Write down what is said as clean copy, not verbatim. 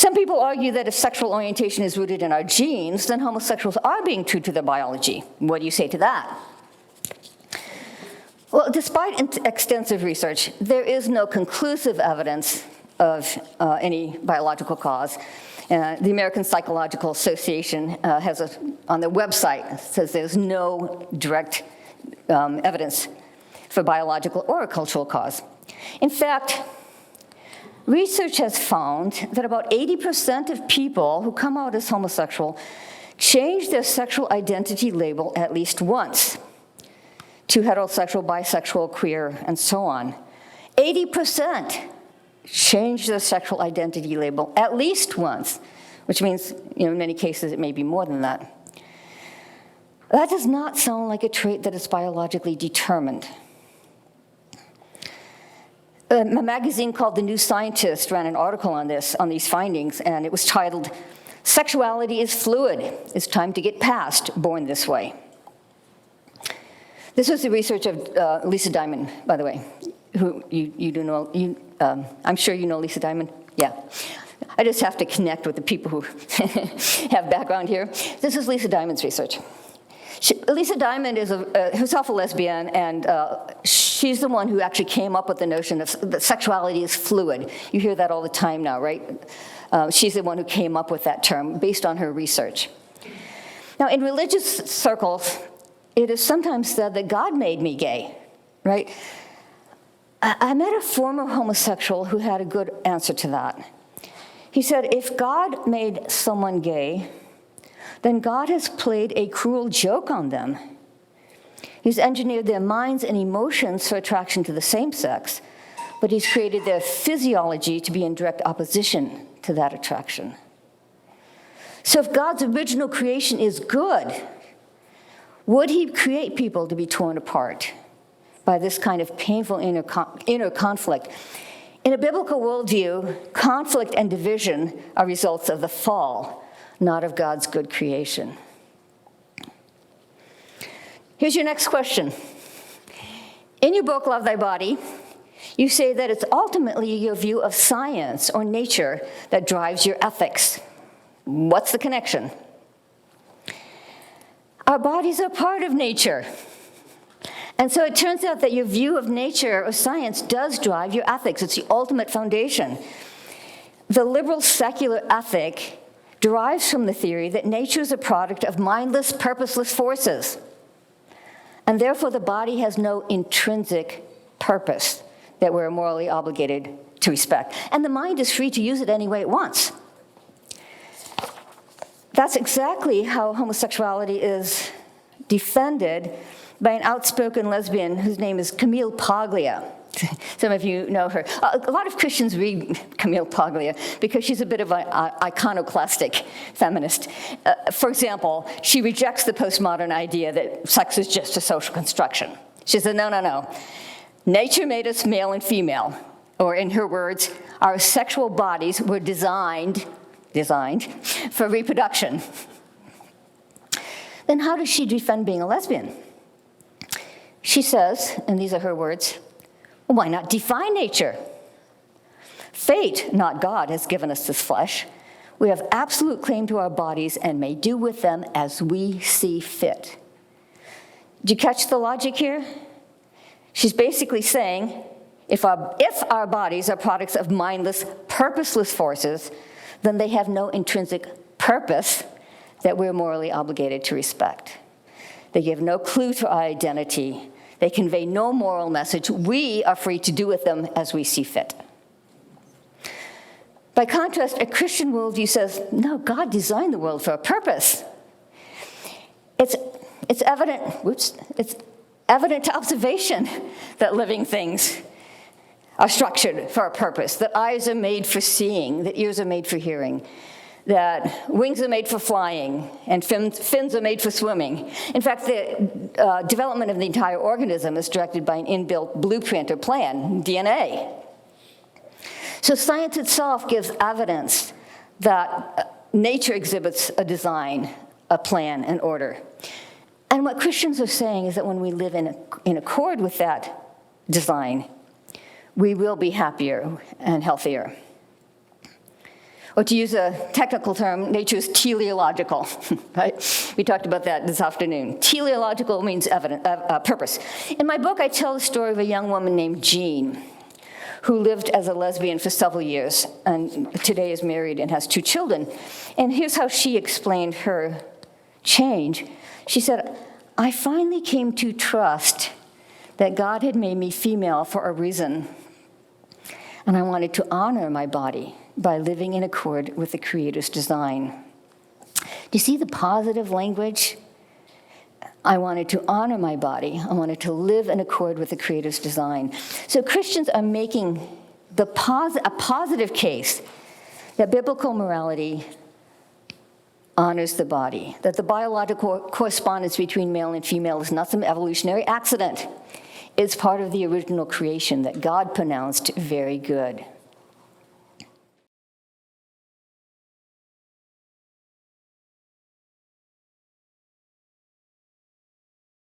Some people argue that if sexual orientation is rooted in our genes, then homosexuals are being true to their biology. What do you say to that? Well, despite extensive research, there is no conclusive evidence of any biological cause. The American Psychological Association has on their website says there's no direct evidence for biological or a cultural cause. In fact, research has found that about 80% of people who come out as homosexual change their sexual identity label at least once to heterosexual, bisexual, queer, and so on. 80% change their sexual identity label at least once, which means, in many cases, it may be more than that. That does not sound like a trait that is biologically determined. A magazine called The New Scientist ran an article on these findings, and it was titled, "Sexuality is Fluid. It's time to get past Born This Way." This was the research of Lisa Diamond, by the way, who you do know. I'm sure you know Lisa Diamond. Yeah. I just have to connect with the people who have background here. This is Lisa Diamond's research. Lisa Diamond is herself a lesbian, and she's the one who actually came up with the notion of that sexuality is fluid. You hear that all the time now, right? She's the one who came up with that term based on her research. Now, in religious circles, it is sometimes said that God made me gay, right? I met a former homosexual who had a good answer to that. He said, if God made someone gay, then God has played a cruel joke on them. He's engineered their minds and emotions for attraction to the same sex, but he's created their physiology to be in direct opposition to that attraction. So if God's original creation is good, would he create people to be torn apart by this kind of painful inner conflict? In a biblical worldview, conflict and division are results of the fall, not of God's good creation. Here's your next question. In your book, Love Thy Body, you say that it's ultimately your view of science or nature that drives your ethics. What's the connection? Our bodies are part of nature. And so it turns out that your view of nature or science does drive your ethics. It's the ultimate foundation. The liberal secular ethic derives from the theory that nature is a product of mindless, purposeless forces. And therefore, the body has no intrinsic purpose that we're morally obligated to respect. And the mind is free to use it any way it wants. That's exactly how homosexuality is defended by an outspoken lesbian whose name is Camille Paglia. Some of you know her. A lot of Christians read Camille Paglia because she's a bit of an iconoclastic feminist. For example, she rejects the postmodern idea that sex is just a social construction. She said, no. Nature made us male and female. Or in her words, our sexual bodies were designed for reproduction. Then how does she defend being a lesbian? She says, and these are her words, well, why not defy nature? Fate, not God, has given us this flesh. We have absolute claim to our bodies and may do with them as we see fit. Did you catch the logic here? She's basically saying, if our bodies are products of mindless, purposeless forces, then they have no intrinsic purpose that we're morally obligated to respect. They give no clue to our identity. They convey no moral message. We are free to do with them as we see fit. By contrast, a Christian worldview says, no, God designed the world for a purpose. It's evident to observation that living things are structured for a purpose, that eyes are made for seeing, that ears are made for hearing, that wings are made for flying, and fins are made for swimming. In fact, the development of the entire organism is directed by an inbuilt blueprint or plan, DNA. So science itself gives evidence that nature exhibits a design, a plan, an order. And what Christians are saying is that when we live in accord with that design, we will be happier and healthier. Or to use a technical term, nature is teleological, right? We talked about that this afternoon. Teleological means purpose. In my book, I tell the story of a young woman named Jean, who lived as a lesbian for several years, and today is married and has 2 children. And here's how she explained her change. She said, I finally came to trust that God had made me female for a reason, and I wanted to honor my body by living in accord with the Creator's design. Do you see the positive language? I wanted to honor my body. I wanted to live in accord with the Creator's design. So Christians are making a positive case that biblical morality honors the body, that the biological correspondence between male and female is not some evolutionary accident. It's part of the original creation that God pronounced very good.